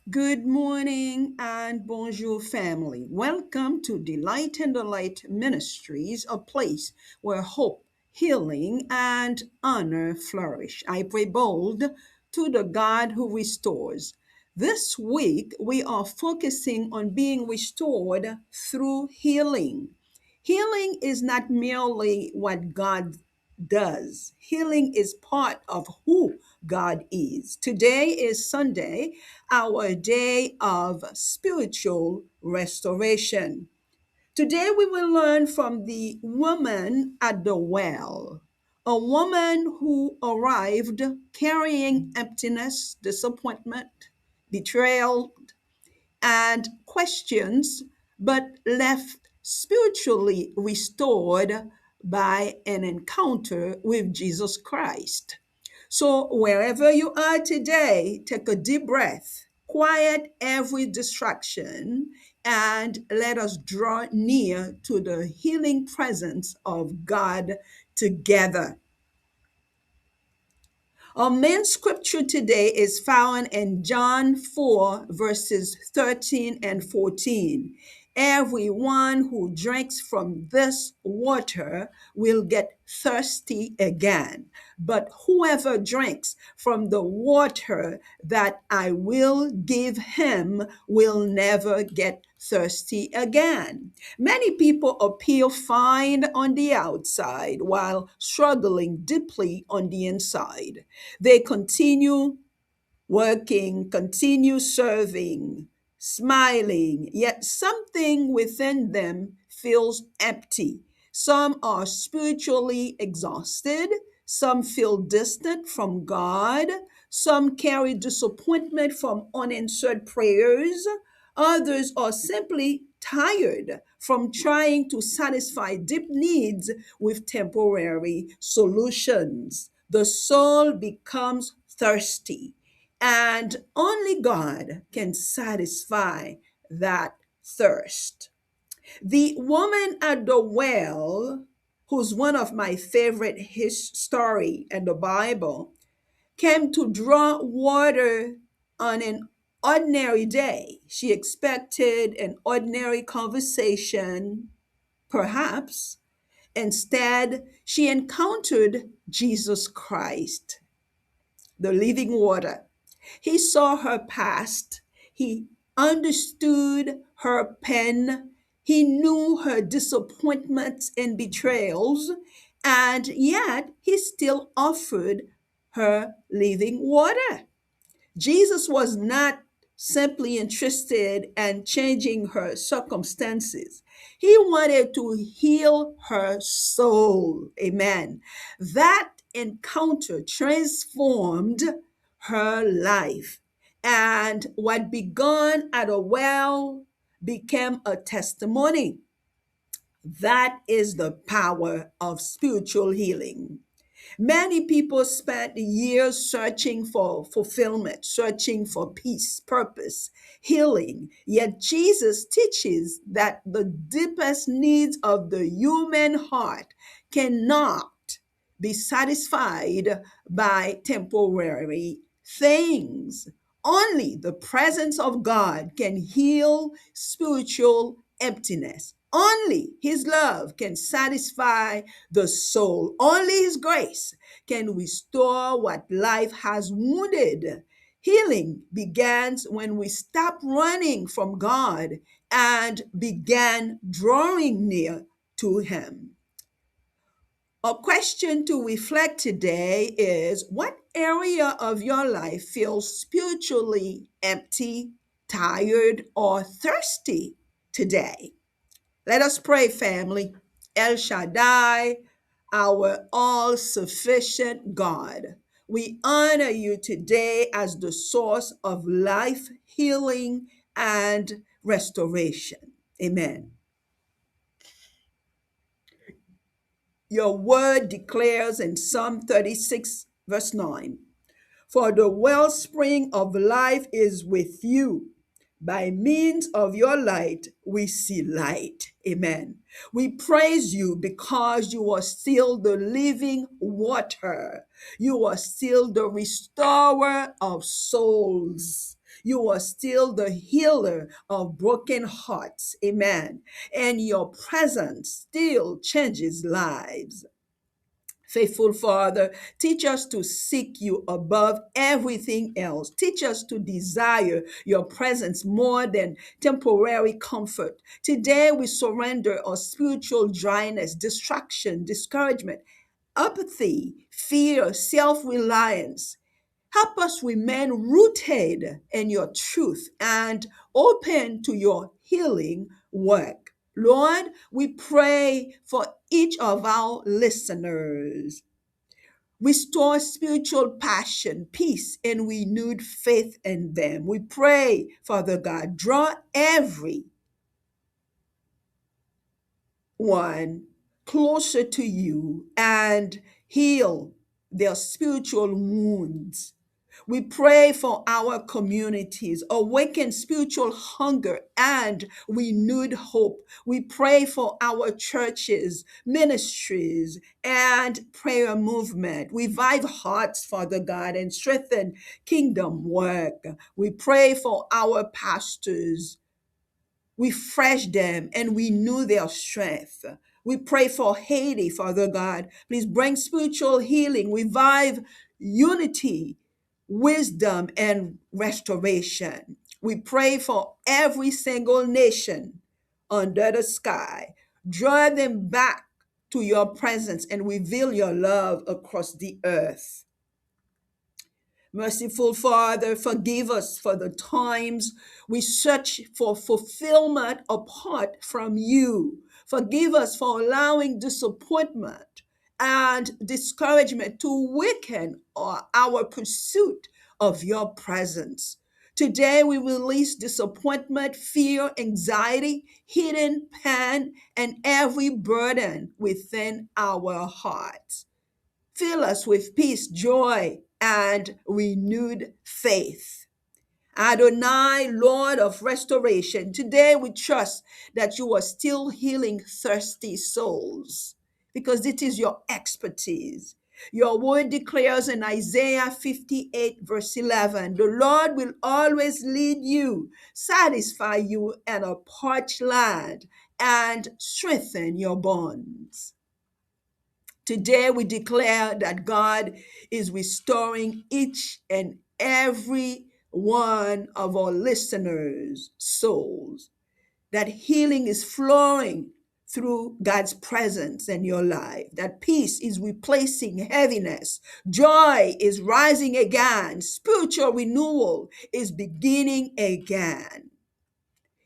Good morning and bonjour, family. Welcome to Delight and Delight Ministries, a place where hope, healing, and honor flourish. I pray bold to the God who restores. This week, we are focusing on being restored through healing. Healing is not merely what God does, healing is part of who God is. Today is Sunday, our day of spiritual restoration. Today we will learn from the woman at the well, a woman who arrived carrying emptiness, disappointment, betrayal, and questions, but left spiritually restored by an encounter with Jesus Christ. So, wherever you are today, take a deep breath, quiet every distraction, and let us draw near to the healing presence of God together. Our main scripture today is found in John 4, verses 13 and 14. Everyone who drinks from this water will get thirsty again. But whoever drinks from the water that I will give him will never get thirsty again. Many people appear fine on the outside while struggling deeply on the inside. They continue working, continue serving, smiling, yet something within them feels empty. Some are spiritually exhausted, some feel distant from God, some carry disappointment from unanswered prayers, others are simply tired from trying to satisfy deep needs with temporary solutions. The soul becomes thirsty, and only God can satisfy that thirst. The woman at the well, who's one of my favorite story in the Bible, came to draw water on an ordinary day. She expected an ordinary conversation, perhaps. Instead, she encountered Jesus Christ, the living water. He saw her past. He understood her pain. He knew her disappointments and betrayals. And yet, he still offered her living water. Jesus was not simply interested in changing her circumstances. He wanted to heal her soul. Amen. That encounter transformed her life. And what began at a well became a testimony. That is the power of spiritual healing. Many people spent years searching for fulfillment, searching for peace, purpose, healing. Yet Jesus teaches that the deepest needs of the human heart cannot be satisfied by temporary things. Only the presence of God can heal spiritual emptiness. Only His love can satisfy the soul. Only His grace can restore what life has wounded. Healing begins when we stop running from God and began drawing near to Him. A question to reflect today is, what area of your life feels spiritually empty, tired, or thirsty today? Let us pray, family. El Shaddai, our all sufficient God, we honor you today as the source of life, healing, and restoration. Amen. Your word declares in Psalm 36, verse 9, for the wellspring of life is with you. By means of your light, we see light. Amen. We praise you because you are still the living water. You are still the restorer of souls. You are still the healer of broken hearts. Amen. And your presence still changes lives. Faithful Father, teach us to seek you above everything else. Teach us to desire your presence more than temporary comfort. Today we surrender our spiritual dryness, distraction, discouragement, apathy, fear, self reliance. Help us remain rooted in your truth and open to your healing work. Lord, we pray for each of our listeners. Restore spiritual passion, peace, and renewed faith in them. We pray, Father God, draw every one closer to you and heal their spiritual wounds. We pray for our communities, awaken spiritual hunger and renewed hope. We pray for our churches, ministries, and prayer movement. Revive hearts, Father God, and strengthen kingdom work. We pray for our pastors, refresh them and renew their strength. We pray for Haiti, Father God. Please bring spiritual healing, revive unity, wisdom, and restoration. We pray for every single nation under the sky. Draw them back to your presence and reveal your love across the earth. Merciful Father, forgive us for the times we search for fulfillment apart from you. Forgive us for allowing disappointment and discouragement to weaken our pursuit of your presence. Today we release disappointment, fear, anxiety, hidden pain, and every burden within our hearts. Fill us with peace, joy, and renewed faith. Adonai, Lord of restoration, today we trust that you are still healing thirsty souls because it is your expertise. Your word declares in Isaiah 58, verse 11, the Lord will always lead you, satisfy you in a parched land, and strengthen your bonds. Today we declare that God is restoring each and every one of our listeners' souls, that healing is flowing through God's presence in your life, that peace is replacing heaviness, joy is rising again, spiritual renewal is beginning again.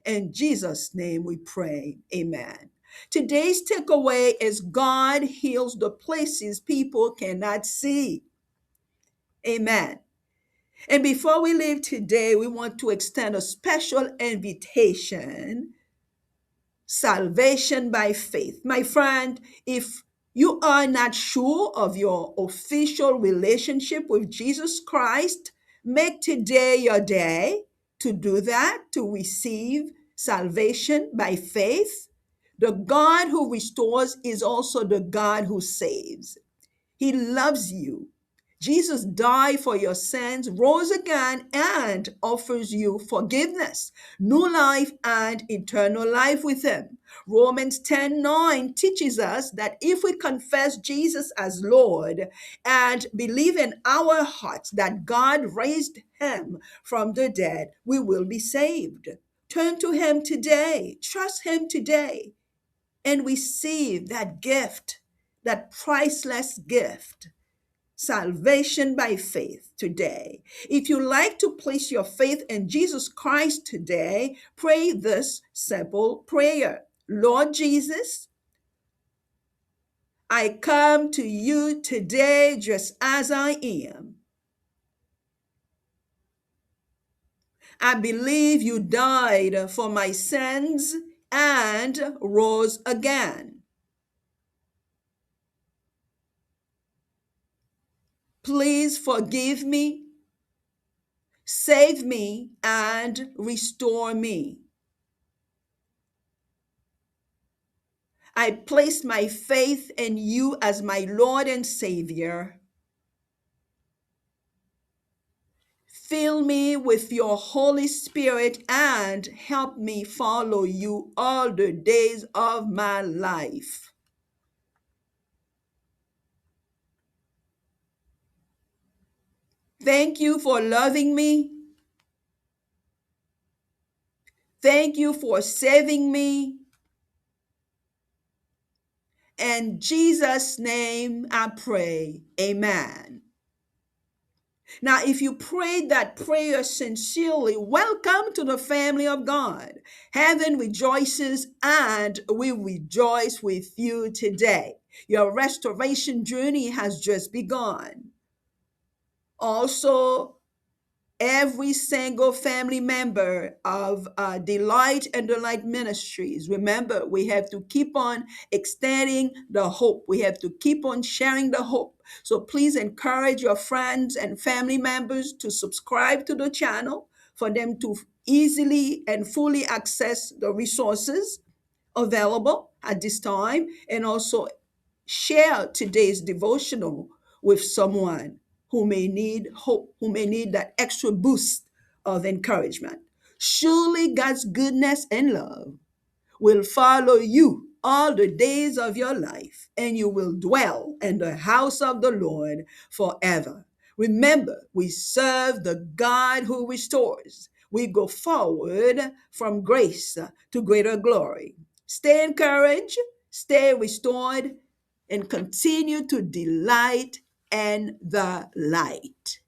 In Jesus' name we pray. Amen. Today's takeaway is God heals the places people cannot see. Amen. And before we leave today, we want to extend a special invitation: salvation by faith. My friend, if you are not sure of your official relationship with Jesus Christ, make today your day to do that, to receive salvation by faith. The God who restores is also the God who saves. He loves you. Jesus died for your sins, rose again, and offers you forgiveness, new life, and eternal life with him. Romans 10:9 teaches us that if we confess Jesus as Lord and believe in our hearts that God raised him from the dead, we will be saved. Turn to him today, trust him today, and receive that gift, that priceless gift, salvation by faith today. If you like to place your faith in Jesus Christ today, pray this simple prayer. Lord Jesus, I come to you today just as I am. I believe you died for my sins and rose again. Please forgive me, save me, and restore me. I place my faith in you as my Lord and Savior. Fill me with your Holy Spirit and help me follow you all the days of my life. Thank you for loving me. Thank you for saving me. In Jesus' name I pray. Amen. Now, if you prayed that prayer sincerely, welcome to the family of God. Heaven rejoices and we rejoice with you today. Your restoration journey has just begun. Also, every single family member of Delight and Delight Ministries. Remember, we have to keep on extending the hope. We have to keep on sharing the hope. So please encourage your friends and family members to subscribe to the channel for them to easily and fully access the resources available at this time, and also share today's devotional with someone who may need hope, who may need that extra boost of encouragement. Surely God's goodness and love will follow you all the days of your life, and you will dwell in the house of the Lord forever. Remember, we serve the God who restores. We go forward from grace to greater glory. Stay encouraged, stay restored, and continue to delight in the light.